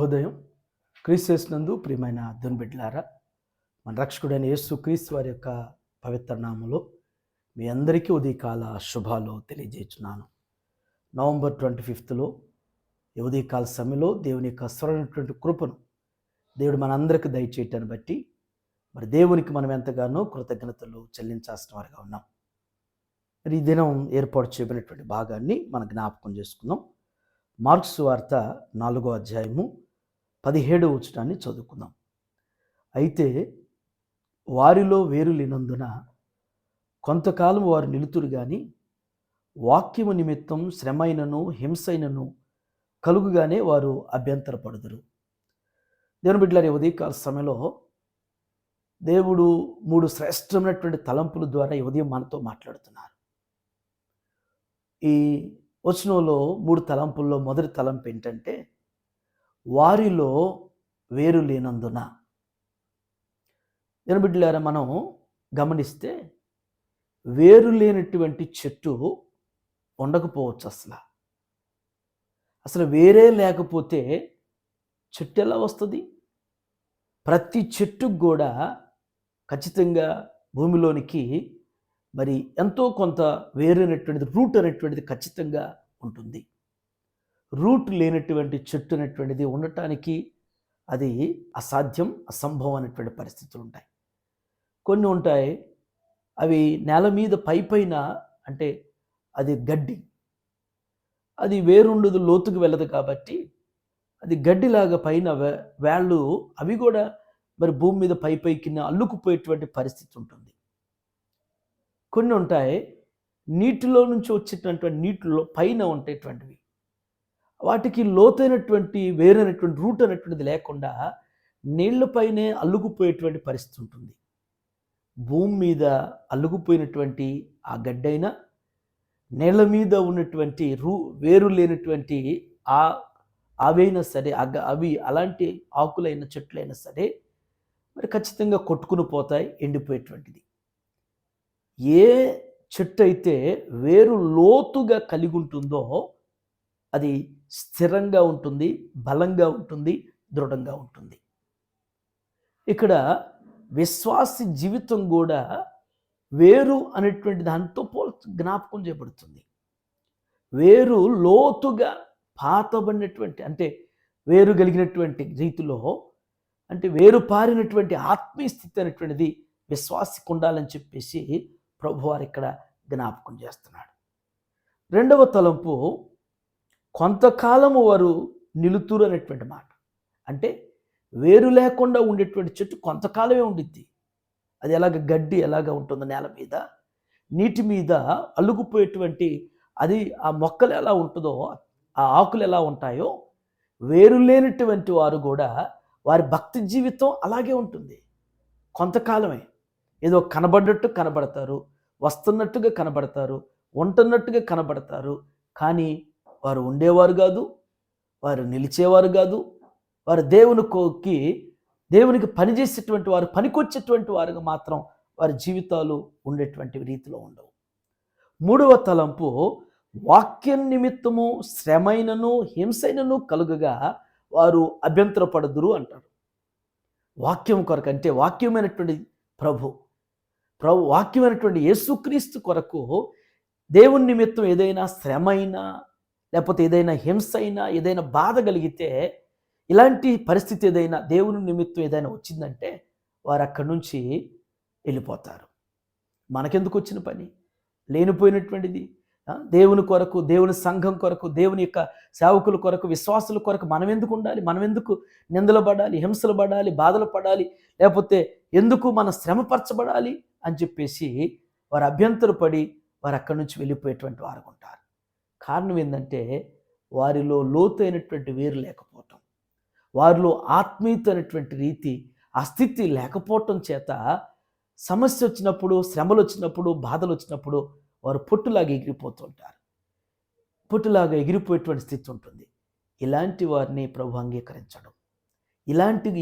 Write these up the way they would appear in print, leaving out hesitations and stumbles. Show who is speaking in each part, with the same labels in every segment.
Speaker 1: శుభోదయం. క్రీస్తు ప్రియమైన దేవుని బిడ్డలారా, మన రక్షకుడైన యేసు క్రీస్తు వారి యొక్క పవిత్ర నామములో మీ అందరికీ ఉదయకాల శుభాలు తెలియజేస్తున్నాను. నవంబర్ 25లో ఉదయకాల సమయంలో దేవుని యొక్క స్వరైనటువంటి కృపను దేవుడు మనందరికీ దయచేయటాన్ని బట్టి మరి దేవునికి మనం ఎంతగానో కృతజ్ఞతలు చెల్లించాల్సిన వారిగా ఉన్నాం. మరి ఈ దినం ఏర్పాటు చేయబడినటువంటి భాగాన్ని మనం జ్ఞాపకం చేసుకుందాం. మార్క్స్ వార్త 4వ అధ్యాయము 17వ వచనాన్ని చదువుకుందాం. అయితే వారిలో వేరు లేనందున కొంతకాలం వారు నిలుతురు గాని వాక్యము నిమిత్తం శ్రమైనను హింసైనను కలుగుగానే వారు అభ్యంతరపడుదురు. దేవుని బిడ్డలారా, ఉదయకాల సమయంలో దేవుడు 3 శ్రేష్టమైనటువంటి తలంపుల ద్వారా ఈ ఉదయం మనతో మాట్లాడుతున్నారు. ఈ వచనంలో 3 తలంపుల్లో మొదటి తలంపు ఏంటంటే వారిలో వేరు లేనందున. దేవుని బిడ్డలారా, మనం గమనిస్తే వేరు లేనటువంటి చెట్టు ఉండకపోవచ్చు. అసలు వేరే లేకపోతే చెట్టు ఎలా వస్తుంది? ప్రతి చెట్టుకు కూడా ఖచ్చితంగా భూమిలోనికి మరి ఎంతో కొంత వేరైనటువంటిది రూట్ అనేటువంటిది ఖచ్చితంగా ఉంటుంది. రూట్ లేనటువంటి చెట్టు అనేటువంటిది ఉండటానికి అది అసాధ్యం, అసంభవం అనేటువంటి పరిస్థితులు ఉంటాయి. కొన్ని ఉంటాయి, అవి నేల మీద పైన అంటే అది గడ్డి, అది వేరుండదు, లోతుకు వెళ్ళదు కాబట్టి అది గడ్డిలాగా పైన వేళ్ళు అవి కూడా మరి భూమి మీద పైకి అల్లుకుపోయేటువంటి పరిస్థితి ఉంటుంది. కొన్ని ఉంటాయి నీటిలో నుంచి వచ్చేటటువంటి నీటిలో పైన ఉండేటువంటివి, వాటికి లోతైనటువంటి వేరైనటువంటి రూట్ అనేటువంటిది లేకుండా నీళ్లపైనే అల్లుకుపోయేటువంటి పరిస్థితి ఉంటుంది. భూమి మీద అల్లుకుపోయినటువంటి ఆ గడ్డైనా, నేల మీద ఉన్నటువంటి వేరు లేనటువంటి అవైనా సరే, అవి అలాంటి ఆకులైన చెట్లైనా సరే మరి ఖచ్చితంగా కొట్టుకుని పోతాయి, ఎండిపోయేటువంటిది. ఏ చెట్టు అయితే వేరు లోతుగా కలిగి ఉంటుందో అది స్థిరంగా ఉంటుంది, బలంగా ఉంటుంది, దృఢంగా ఉంటుంది. ఇక్కడ విశ్వాసి జీవితం కూడా వేరు అనేటువంటి దాంతో జ్ఞాపకం చేయబడుతుంది. వేరు లోతుగా పాతబడినటువంటి అంటే వేరు కలిగినటువంటి రీతిలో, అంటే వేరు పారినటువంటి ఆత్మీయ స్థితి అనేటువంటిది విశ్వాసికి ఉండాలని చెప్పేసి ప్రభువారు ఇక్కడ జ్ఞాపకం చేస్తున్నాడు. రెండవ తలంపు కొంతకాలము వారు నిలుతురు అనేటువంటి మాట. అంటే వేరు లేకుండా ఉండేటువంటి చెట్టు కొంతకాలమే ఉండిద్ది. అది గడ్డి ఎలాగ ఉంటుందో నేల మీద, నీటి మీద అల్లుకుపోయేటువంటి అది ఆ మొక్కలు ఎలా ఉంటుందో, ఆ ఆకులు ఎలా ఉంటాయో, వేరు లేనటువంటి వారు కూడా వారి భక్తి జీవితం అలాగే ఉంటుంది. కొంతకాలమే, ఏదో కనబడ్డట్టు కనబడతారు, వస్తున్నట్టుగా కనబడతారు, ఉంటున్నట్టుగా కనబడతారు, కానీ వారు ఉండేవారు కాదు, వారు నిలిచేవారు కాదు, వారు దేవునికి పనిచేసేటువంటి వారు, పనికొచ్చేటువంటి వారుగా మాత్రం వారి జీవితాలు ఉండేటువంటి రీతిలో ఉండవు. మూడవ తలంపు వాక్యం నిమిత్తము శ్రమైనను హింసైనను కలుగగా వారు అభ్యంతరపడుదురు అంటారు. వాక్యం కొరకు అంటే వాక్యమైనటువంటి ప్రభు వాక్యమైనటువంటి యేసుక్రీస్తు కొరకు దేవుని నిమిత్తం ఏదైనా శ్రమ అయినా, లేకపోతే ఏదైనా హింస అయినా, ఏదైనా బాధ కలిగితే, ఇలాంటి పరిస్థితి ఏదైనా దేవుని నిమిత్తం ఏదైనా వచ్చిందంటే వారు అక్కడి నుంచి వెళ్ళిపోతారు. మనకెందుకు వచ్చిన పని? లేనిపోయినటువంటిది. దేవుని కొరకు, దేవుని సంఘం కొరకు, దేవుని యొక్క సేవకుల కొరకు, విశ్వాసుల కొరకు మనం ఎందుకు ఉండాలి? మనం ఎందుకు నిందలు పడాలి, హింసలు పడాలి, బాధలు పడాలి, లేకపోతే ఎందుకు మనం శ్రమపరచబడాలి అని చెప్పేసి వారు అభ్యంతరపడి వారు అక్కడి నుంచి వెళ్ళిపోయేటువంటి వారు ఉంటారు. కారణం ఏంటంటే వారిలో లోతైనటువంటి వేరు లేకపోవటం, వారిలో ఆత్మీయత అనేటువంటి రీతి, ఆ స్థితి లేకపోవటం చేత సమస్య వచ్చినప్పుడు, శ్రమలు వచ్చినప్పుడు, బాధలు వచ్చినప్పుడు వారు పొట్టులాగా ఎగిరిపోతుంటారు. పొట్టులాగా ఎగిరిపోయేటువంటి స్థితి ఉంటుంది. ఇలాంటి వారిని ప్రభు అంగీకరించడం.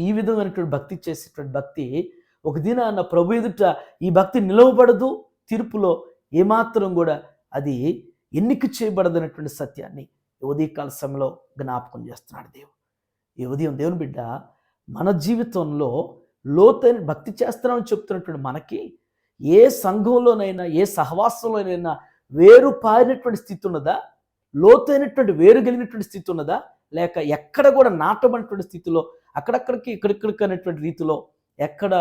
Speaker 1: ఈ విధమైనటువంటి భక్తి చేసేటువంటి భక్తి ఒక దినాన ప్రభు ఎదుట ఈ భక్తి నిలవబడదు, తీర్పులో ఏమాత్రం కూడా అది ఎన్నిక చేయబడదనేటువంటి సత్యాన్ని ఉదయకాల సమయంలో జ్ఞాపకం చేస్తున్నాడు దేవుడు. ఈ ఉదయం దేవుని బిడ్డ మన జీవితంలో లోతైన భక్తి చేస్తున్నామని చెప్తున్నటువంటి మనకి ఏ సంఘంలోనైనా ఏ సహవాసంలోనైనా వేరు పారినటువంటి స్థితి ఉన్నదా? లోతైనటువంటి వేరు కలిగినటువంటి స్థితి ఉన్నదా? లేక ఎక్కడ కూడా నాటబడినటువంటి స్థితిలో అక్కడక్కడికి ఇక్కడిక్కడికి అనేటువంటి రీతిలో ఎక్కడ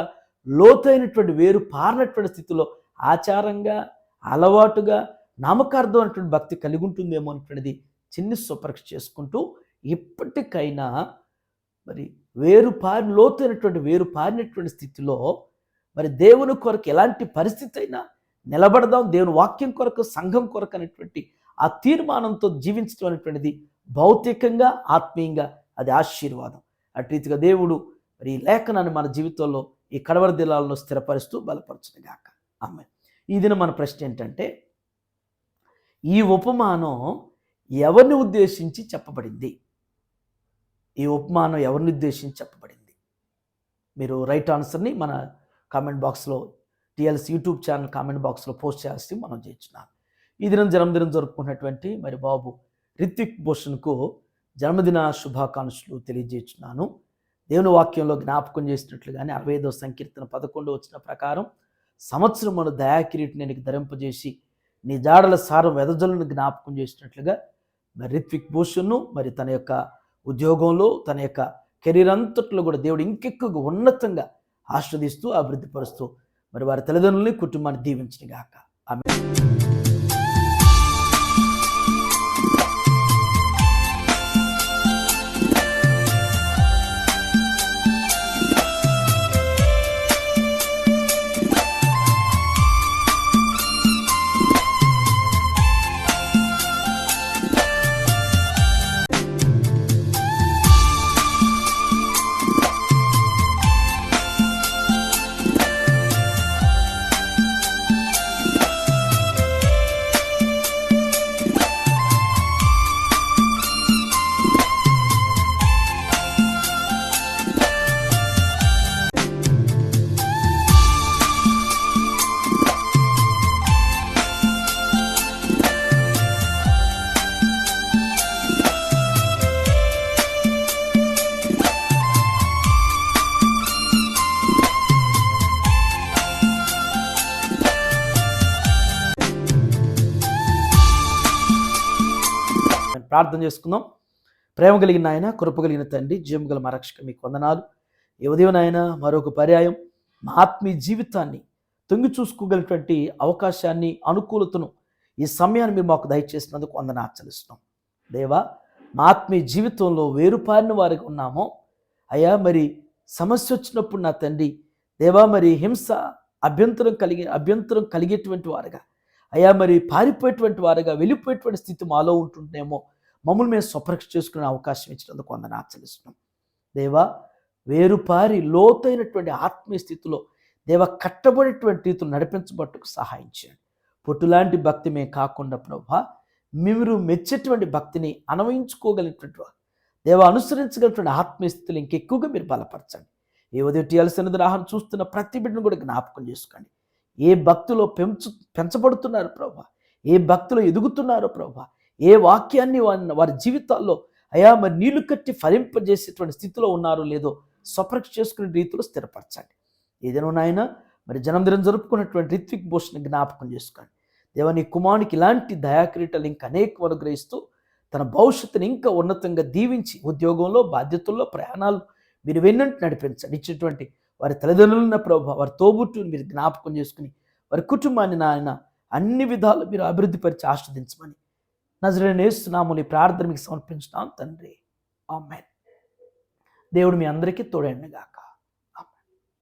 Speaker 1: లోతైనటువంటి వేరు పారినటువంటి స్థితిలో ఆచారంగా అలవాటుగా నామకార్థం అనేటువంటి భక్తి కలిగి ఉంటుందేమో అనేటువంటిది చిన్ని స్వపరీక్ష చేసుకుంటూ ఇప్పటికైనా మరి లోతైనటువంటి వేరు పారినటువంటి స్థితిలో మరి దేవుని కొరకు ఎలాంటి పరిస్థితి అయినా నిలబడదాం, దేవుని వాక్యం కొరకు సంఘం కొరకు అనేటువంటి ఆ తీర్మానంతో జీవించడం అనేటువంటిది భౌతికంగా ఆత్మీయంగా అది ఆశీర్వాదం. అటు రీతిగా దేవుడు మరి ఈ లేఖనాన్ని మన జీవితంలో ఈ కడవరి దినాలను స్థిరపరుస్తూ బలపరచునుగాక. ఆమేన్. ఈ దినం మన ప్రశ్న ఏంటంటే, ఈ ఉపమానం ఎవరిని ఉద్దేశించి చెప్పబడింది? ఈ ఉపమానం ఎవరిని ఉద్దేశించి చెప్పబడింది? మీరు రైట్ ఆన్సర్ని మన కామెంట్ బాక్స్లో టిఎల్సి యూట్యూబ్ ఛానల్ కామెంట్ బాక్స్లో పోస్ట్ చేసి మనం చేయించున్నాను. ఈ దినం జన్మదినం జరుపుకున్నటువంటి మరి బాబు రిత్విక్ భూషణ్కు జన్మదిన శుభాకాంక్షలు తెలియజేస్తున్నాను. దేవుని వాక్యంలో జ్ఞాపకం చేసినట్లుగానే 65వ సంకీర్తన 11 వచ్చిన ప్రకారం సంవత్సరమును దయాకిరీటిని నీకు ధరింపజేసి నీ జాడల సారం వెదజలను జ్ఞాపకం చేసినట్లుగా మరి రిత్విక్ భూషణ్ను మరి తన యొక్క ఉద్యోగంలో తన యొక్క కెరీర్ అంతట్లో కూడా దేవుడు ఇంకెక్కువ ఉన్నతంగా ఆస్వాదిస్తూ అభివృద్ధిపరుస్తూ మరి వారి తల్లిదండ్రులని కుటుంబాన్ని దీవించునుగాక. ఆమేన్. ప్రార్థన చేసుకుందాం. ప్రేమ కలిగిన ఆయన, కృప కలిగిన తండ్రి, జీవం గల మా రక్షక మీకు వందనాలు. ఈ ఉదయం నాయన మరొక పర్యాయం మా ఆత్మీయ జీవితాన్ని తొంగి చూసుకోగలిగినటువంటి అవకాశాన్ని, అనుకూలతను ఈ సమయాన్ని మీరు మాకు దయచేసినందుకు వందనాలు చెల్లిస్తున్నాం. దేవా, మా ఆత్మీయ జీవితంలో వేరుపారిన వారికి ఉన్నామో అయ్యా, మరి సమస్య వచ్చినప్పుడు నా తండ్రి దేవా, మరి హింస అభ్యంతరం కలిగేటువంటి వారుగా అయ్యా, మరి పారిపోయేటువంటి వారుగా వెళ్ళిపోయేటువంటి స్థితి మాలో ఉంటుంటేమో మమ్మల్ని మేము స్వపరీక్ష చేసుకునే అవకాశం ఇచ్చినందుకు వందనాలు చెల్లిస్తున్నాం. దేవా, వేరుపారి లోతైనటువంటి ఆత్మీయ స్థితిలో దేవ కట్టబడేటువంటి రీతులు నడిపించబట్టుకు సహాయం చేయండి. పొట్టులాంటి భక్తి మేము కాకుండా ప్రభా, మీరు మెచ్చేటువంటి భక్తిని అన్వయించుకోగలిగినటువంటి దేవ అనుసరించగలిగినటువంటి ఆత్మీయ స్థితిలో ఇంకెక్కువగా మీరు బలపరచండి. ఏ ఉదయం టీఎల్సీ ఆహారం చూస్తున్న ప్రతి బిడ్డను కూడా జ్ఞాపకం చేసుకోండి. ఏ భక్తిలో పెంచబడుతున్నారు ప్రభా, ఏ భక్తిలో ఎదుగుతున్నారో ప్రభా, ఏ వాక్యాన్ని వారి జీవితాల్లో అయా మరి నీళ్లు కట్టి ఫలింపజేసేటువంటి స్థితిలో ఉన్నారో లేదో స్వపరీక్ష చేసుకునే రీతిలో స్థిరపరచండి. ఏదైనా నాయన మరి జన్మదినం జరుపుకున్నటువంటి రిత్విక్ భూషణ్ జ్ఞాపకం చేసుకోండి. దేవా, నీ కుమారునికి ఇలాంటి దయాక్రీటలు ఇంకా అనేక అనుగ్రహిస్తూ తన భవిష్యత్తుని ఇంకా ఉన్నతంగా దీవించి ఉద్యోగంలో, బాధ్యతల్లో, ప్రయాణాలు మీరు వెన్నంటి నడిపించండి. ఇచ్చినటువంటి వారి తల్లిదండ్రులున్న ప్రభావ, వారి తోబుట్టుని మీరు జ్ఞాపకం చేసుకుని వారి కుటుంబాన్ని నాయన అన్ని విధాలు మీరు అభివృద్ధిపరిచి ఆస్వాదించమని నజరేయుడైన యేసు నామములో ఈ ప్రార్థన మీకు సమర్పించున్నాం తండ్రి. ఆమేన్. దేవుడు మీ అందరికీ తోడైండుగాక.